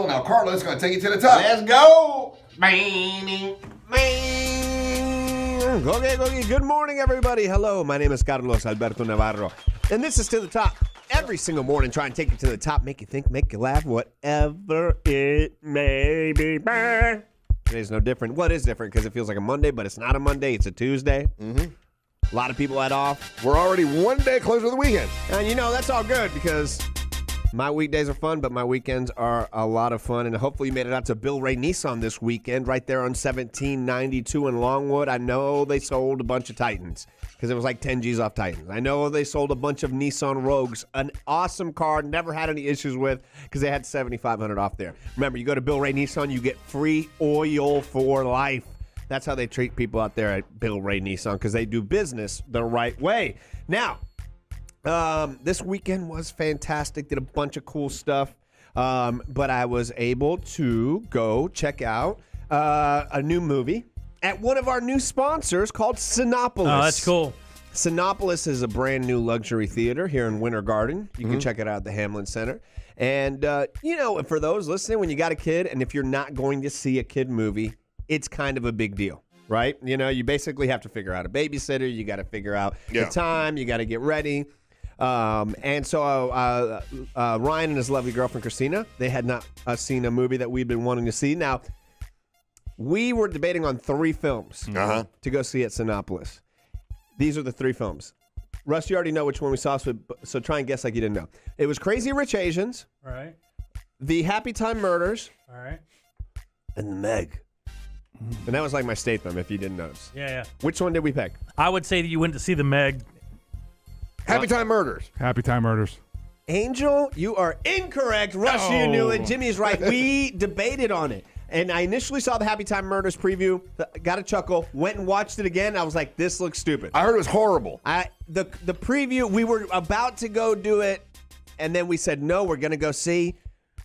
Now, Carlos is going to take you to the top. Let's go. Okay. Good morning, everybody. Hello, my name is Carlos Alberto Navarro, and this is To the Top. Every single morning, try and take you to the top, make you think, make you laugh, whatever it may be. Today's no different. Well, it is different because it feels like a Monday, but it's not a Monday. It's a Tuesday. A lot of people had off. We're already one day closer to the weekend. And, that's all good because my weekdays are fun, but my weekends are a lot of fun. And hopefully you made it out to Bill Ray Nissan this weekend right there on 1792 in Longwood. I know they sold a bunch of Titans because it was like 10 G's off Titans. I know they sold a bunch of Nissan Rogues, an awesome car, never had any issues with because they had $7,500 off there. Remember, you go to Bill Ray Nissan, you get free oil for life. That's how they treat people out there at Bill Ray Nissan because they do business the right way. Now, this weekend was fantastic. Did a bunch of cool stuff. But I was able to go check out a new movie at one of our new sponsors called Cinépolis. Oh, that's cool. Cinépolis is a brand new luxury theater here in Winter Garden. You can check it out at the Hamlin Center. And, for those listening, when you got a kid and if you're not going to see a kid movie, it's kind of a big deal, right? You basically have to figure out a babysitter. You got to figure out the time. You got to get ready. And so Ryan and his lovely girlfriend, Christina, they had not seen a movie that we'd been wanting to see. Now, we were debating on 3 films to go see at Cinépolis. These are the 3 films. Russ, you already know which one we saw, so try and guess like you didn't know. It was Crazy Rich Asians. All right. The Happy Time Murders. All right. And The Meg. And that was like my statement, if you didn't notice. Yeah. Which one did we pick? I would say that you went to see The Meg. Happy Time Murders. Happy Time Murders. Angel, you are incorrect. Russ, you knew it. Jimmy's right. We debated on it. And I initially saw the Happy Time Murders preview, got a chuckle, went and watched it again. I was like, this looks stupid. I heard it was horrible. The preview, we were about to go do it, and then we said, no, we're going to go see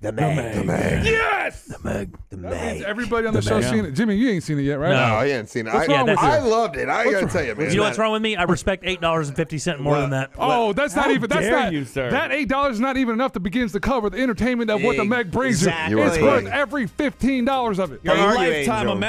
The Meg. The Meg. Yes! The Meg. The Meg. Everybody on the show seen it. Jimmy, you ain't seen it yet, right? No. No, I ain't seen it. What's wrong with I you? loved it. I got to tell you, man. You know what's wrong with me? I respect $8.50 more than that. Oh, that's not even. That's dare not. you, sir. That $8 is not even enough to begins to cover the entertainment of what the Meg brings Exactly. you. It's You are worth right. every $15 of it. Are A you, lifetime Angel? of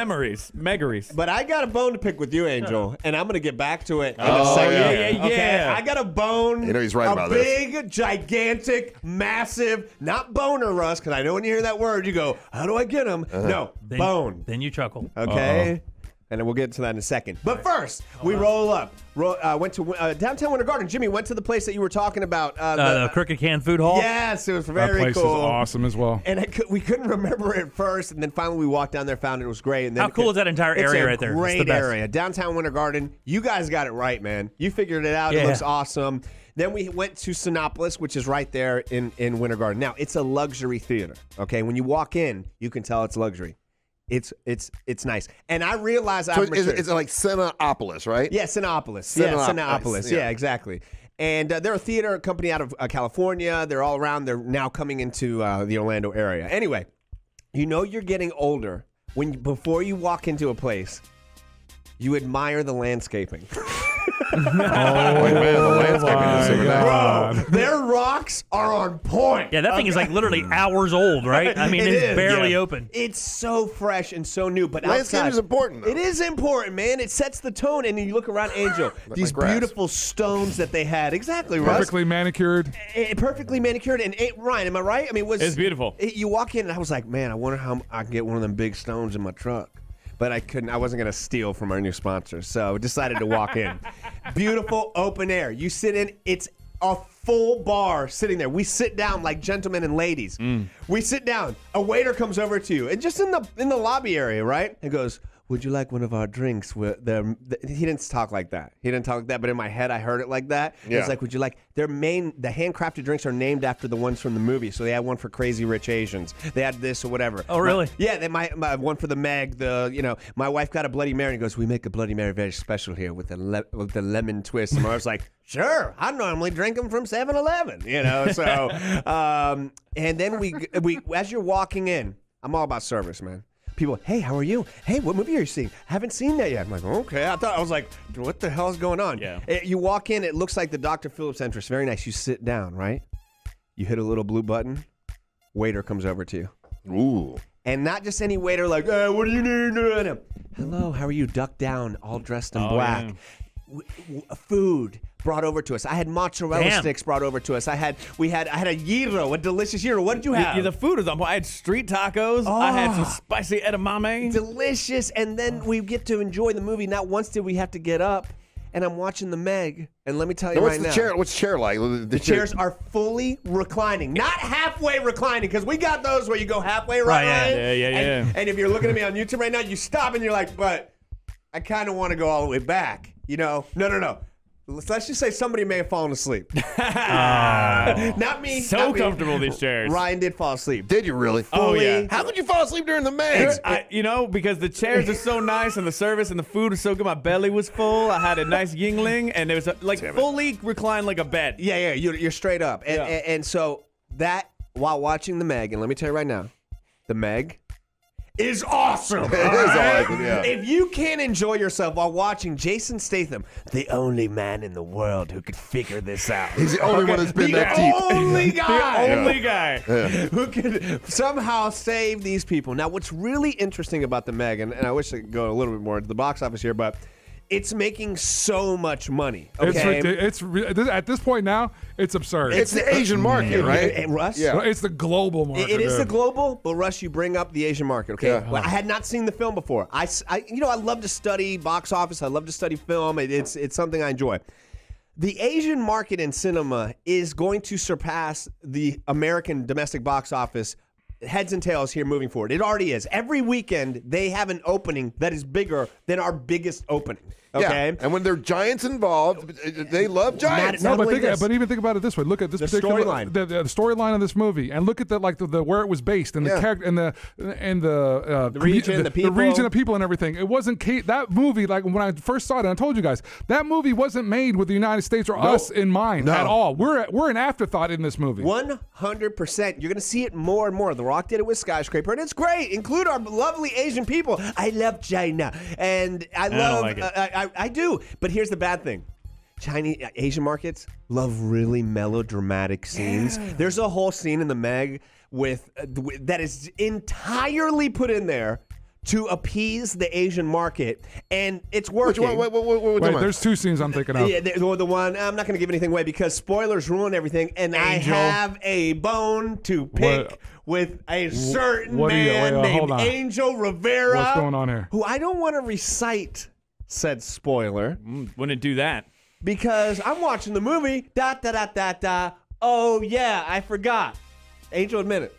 memories. But I got a bone to pick with you, Angel, and I'm going to get back to it in a Oh, second. yeah. Okay, I got a bone. You know he's right about a this. big, gigantic, massive, not boner, Russ, because I know when you hear that word, you go, how do I get him? No, bone. Then you chuckle. Okay? And then we'll get to that in a second. But first, we roll up. Went to downtown Winter Garden. Jimmy, went to the place that you were talking about. The Crooked Can Food Hall. Yes, it was That very place cool. is awesome as well. And we couldn't remember it first, and then finally we walked down there, found it was great. And then How cool is that entire area right there? It's the Great best. area, downtown Winter Garden. You guys got it right, man. You figured it out. It Yeah. looks awesome. Then we went to Cinépolis, which is right there in Winter Garden. Now it's a luxury theater. Okay, when you walk in, you can tell it's luxury. It's nice, and I realize So it's like Cinépolis, right? yeah, Cinépolis. Yeah, Cinépolis, Cinépolis. yeah. Yeah, exactly. And they're a theater company out of California. They're all around. They're now coming into the Orlando area. Anyway, you're getting older before you walk into a place, you admire the landscaping. Like, man, the landscaping is super nice. Bro, their rocks are on point. Yeah, that thing is like literally hours old, right? I mean, It it's is, barely yeah. open. It's so fresh and so new. But Landscaping outside, is important, though. It is important, man. It sets the tone. And you look around, Angel, these grass. beautiful stones that they had. Exactly, Russ. Perfectly manicured. Perfectly manicured. And Ryan, am I right? I mean, It's beautiful. You walk in, and I was like, man, I wonder how I can get one of them big stones in my truck. But I couldn't. I wasn't going to steal from our new sponsor, so decided to walk in. Beautiful open air. You sit in. It's a full bar sitting there. We sit down like gentlemen and ladies. We sit down. A waiter comes over to you, and just in the lobby area, right? And goes, would you like one of our drinks? He didn't talk like that. But in my head, I heard it like that. Yeah. It's like, would you like the handcrafted drinks are named after the ones from the movie. So they had one for Crazy Rich Asians. They had this or whatever. Oh, really? Yeah, they might one for the Meg. My wife got a Bloody Mary and goes, we make a Bloody Mary very special here with the lemon twist. And I was like, sure, I normally drink them from 7-Eleven, So, and then we as you're walking in, I'm all about service, man. People, hey, how are you? Hey, what movie are you seeing? Haven't seen that yet. I'm like, okay. I was like, what the hell is going on? Yeah. You walk in, it looks like the Dr. Phillips entrance. Very nice. You sit down, right? You hit a little blue button. Waiter comes over to you. Ooh. And not just any waiter like, what do you need? No. Hello, how are you? Duck down, all dressed in black. Food brought over to us. I had mozzarella sticks brought over to us. I had a gyro, a delicious gyro. What did you have? Yeah, the food is on point. I had street tacos. I had some spicy edamame. Delicious. And then we get to enjoy the movie. Not once did we have to get up. And I'm watching the Meg, and let me tell you What's right the now. chair? What's the chair like? The chairs are fully reclining, not halfway reclining, because we got those where you go halfway right. Yeah. And if you're looking at me on YouTube right now, you stop and you're like, but I kind of want to go all the way back. You know? No. Let's just say somebody may have fallen asleep. Not me. So not me. comfortable, these chairs. Ryan did fall asleep. Did you really? Oh, yeah. How could you fall asleep during the Meg? Because the chairs are so nice and the service and the food was so good. My belly was full. I had a nice Yingling, and it was fully reclined like a bed. Yeah. You're straight up. And so that, while watching the Meg, and let me tell you right now, the Meg is awesome. It is awesome, yeah. If you can't enjoy yourself while watching Jason Statham, the only man in the world who could figure this out. He's the only one that's been that deep. Only guy. The only guy. Who could somehow save these people. Now, what's really interesting about the Meg, and I wish I could go a little bit more into the box office here, but it's making so much money. Okay? At this point now, it's absurd. It's the Asian market, right? Russ? Yeah. It's the global market. It is the global, but Russ, you bring up the Asian market, okay? Yeah. Well, I had not seen the film before. I love to study box office. I love to study film. It's something I enjoy. The Asian market in cinema is going to surpass the American domestic box office heads and tails here moving forward. It already is. Every weekend, they have an opening that is bigger than our biggest opening. Okay, Yeah. And when there are giants involved, they love giants. Not But only this. even think about it this way. Look at this The particular storyline. the storyline of this movie, and look at the where it was based, and the character, and the region, the people. the region of people, and everything. It wasn't that movie. Like when I first saw it, and I told you guys that movie wasn't made with the United States or us in mind at all. We're an afterthought in this movie. 100%. You're going to see it more and more. The Rock did it with Skyscraper, and it's great. Include our lovely Asian people. I love China, and I love. don't like I do, but here's the bad thing. Asian markets love really melodramatic scenes. There's a whole scene in the Meg that is entirely put in there to appease the Asian market, and it's working. Wait, There's two scenes I'm thinking of. Yeah, the one, I'm not going to give anything away because spoilers ruin everything, and Angel. I have a bone to pick with a certain man hold named on. Angel Rivera. What's going on here? Who I don't want to recite said spoiler Wouldn't do that. because I'm watching the movie. Oh yeah, I forgot. Angel, admit it.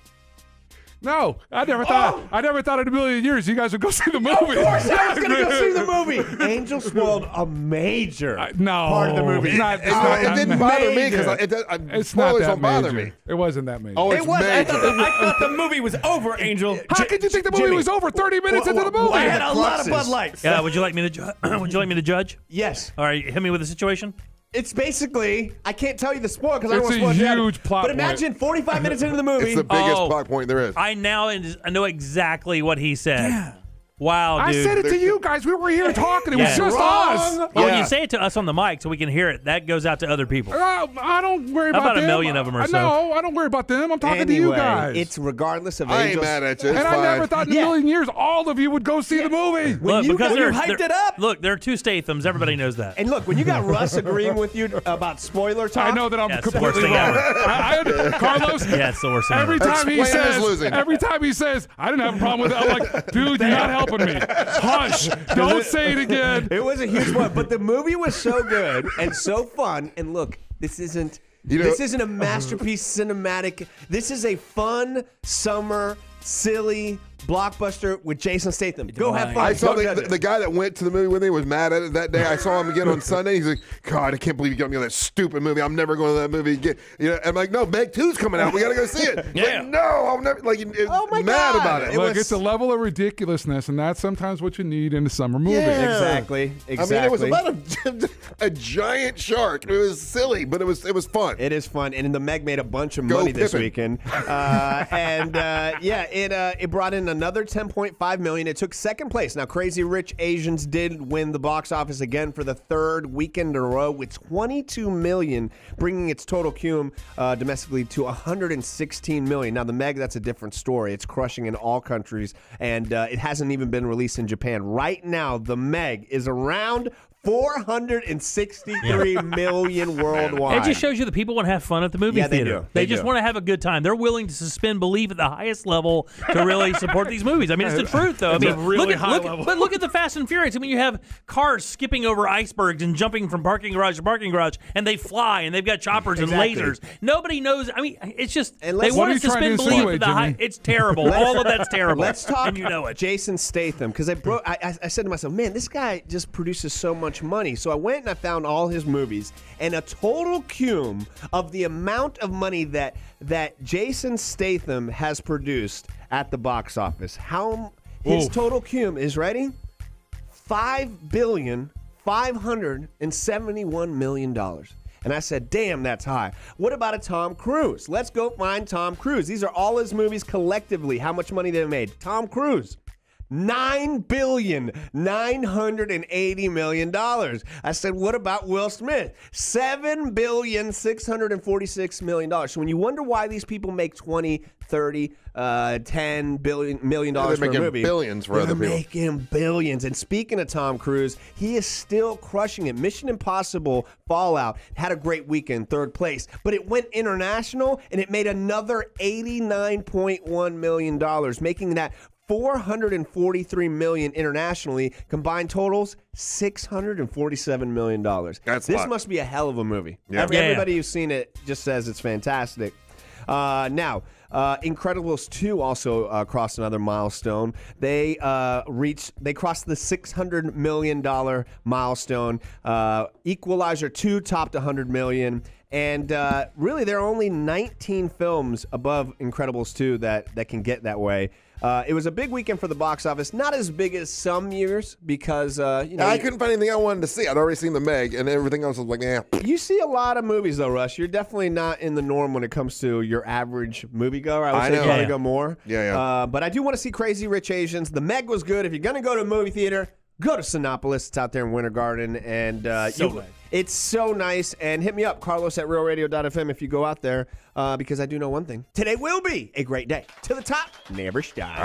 No, I never thought in a million years you guys would go see the movie. Of course I was going to go see the movie. Angel spoiled a major part of the movie. It's not It didn't bother me because It's not spoilers that don't bother major. me. It wasn't that major. Oh, it's I major. thought the movie was over, Angel. How could you think the movie Jimmy, was over 30 minutes into the movie? I had a lot of Cruxes. Bud Lights. Yeah, would you like me to would you like me to judge? Yes. All right, hit me with the situation. It's basically, I can't tell you the spoil because I don't It's want to a spoil it. huge plot But imagine 45 minutes into the It's movie. the biggest Oh. plot point there is. I know exactly what he said. Yeah. Wow, I dude. said it to you guys. We were here talking. It was Yeah. just us. Well, when Yeah. you say it to us on the mic so we can hear it, that goes out to other people. I don't worry about about a them. million of them or so? No, I don't worry about them. I'm talking to you Anyway, guys. It's regardless of I ain't Angel's. mad at you. It's and fine. I never thought in a Yeah. million years all of you would go see the movie. Look, you because got- they're, you hyped they're- it up. Look, there are two Stathams. Everybody knows that. And look, when you got Russ agreeing with you about spoiler talk, I know that I'm Yeah, it's the completely worst wrong. thing Carlos, Yeah, it's the worst thing every ever. time he Explain his says, losing. I didn't have a problem with it. I'm like, dude, you're not helping me. Hush. Don't say it again. it was a huge one. But the movie was so good and so fun. And look, this isn't a masterpiece cinematic. This is a fun summer, silly blockbuster with Jason Statham. Go have fun. I saw Go judge the it. guy that went to the movie with me was mad at it that day. I saw him again on Sunday. He's like, God, I can't believe you got me on that stupid movie. I'm never going to that movie again. You know, I'm like, no, Meg 2's coming out. We got to go see it. Yeah. Like, no, I'll never, like, Oh, my mad God. about it. It Look, was- it's a level of ridiculousness, and that's sometimes what you need in a summer movie. Yeah. Exactly. I mean, it was about a giant shark. It was silly, but it was fun. It is fun, and the Meg made a bunch of Go money this Pippin. weekend. Yeah, it brought in another $10.5 million. It took second place. Now, Crazy Rich Asians did win the box office again for the third weekend in a row with $22 million, bringing its total cum domestically to $116 million. Now, The Meg, that's a different story. It's crushing in all countries, and it hasn't even been released in Japan. Right now, The Meg is around $463 million worldwide. It just shows you that people want to have fun at the movie Yeah, they theater. do. They They just do. want to have a good time. They're willing to suspend belief at the highest level to really support these movies. I mean, it's the truth, though. I It's mean, a really look at, high look, level. But look at the Fast and Furious. I mean, you have cars skipping over icebergs and jumping from parking garage to parking garage, and they fly, and they've got choppers Exactly. and lasers. Nobody knows. I mean, it's just And they let's- What want are to you trying to suspend belief at insinuate, the high. Jimmy? It's terrible. All of that's terrible. Let's talk And you know it. Jason Statham, because I said to myself, man, this guy just produces so much money. So I went and I found all his movies, and a total cum of the amount of money that Jason Statham has produced at the box office. His total cum is, ready? $5,571 million. And I said, damn, that's high. What about a Tom Cruise? Let's go find Tom Cruise. These are all his movies collectively, how much money they made. Tom Cruise, $9,980 million. I said, what about Will Smith? $7,646 million. So when you wonder why these people make 20, 30, $10 million They're for a making movie, billions for other they're people. making billions. And speaking of Tom Cruise, he is still crushing it. Mission Impossible Fallout had a great weekend, third place, but it went international and it made another $89.1 million, making that $443 million internationally. Combined totals, $647 million. That's a This lot. must be a hell of a movie. Yeah. Everybody who's seen it just says it's fantastic. Now, Incredibles 2 also crossed another milestone. They crossed the $600 million milestone. Equalizer 2 topped $100 million. And really, there are only 19 films above Incredibles 2 that can get that way. It was a big weekend for the box office. Not as big as some years because, I couldn't find anything I wanted to see. I'd already seen The Meg, and everything else was like, yeah. You see a lot of movies, though, Russ. You're definitely not in the norm when it comes to your average moviegoer. I would I say know. you want to Yeah. go more. Yeah. But I do want to see Crazy Rich Asians. The Meg was good. If you're going to go to a movie theater, go to Sinopolis. It's out there in Winter Garden. And it's so nice. And hit me up, Carlos at realradio.fm if you go out there, because I do know one thing. Today will be a great day. To the top, never stop.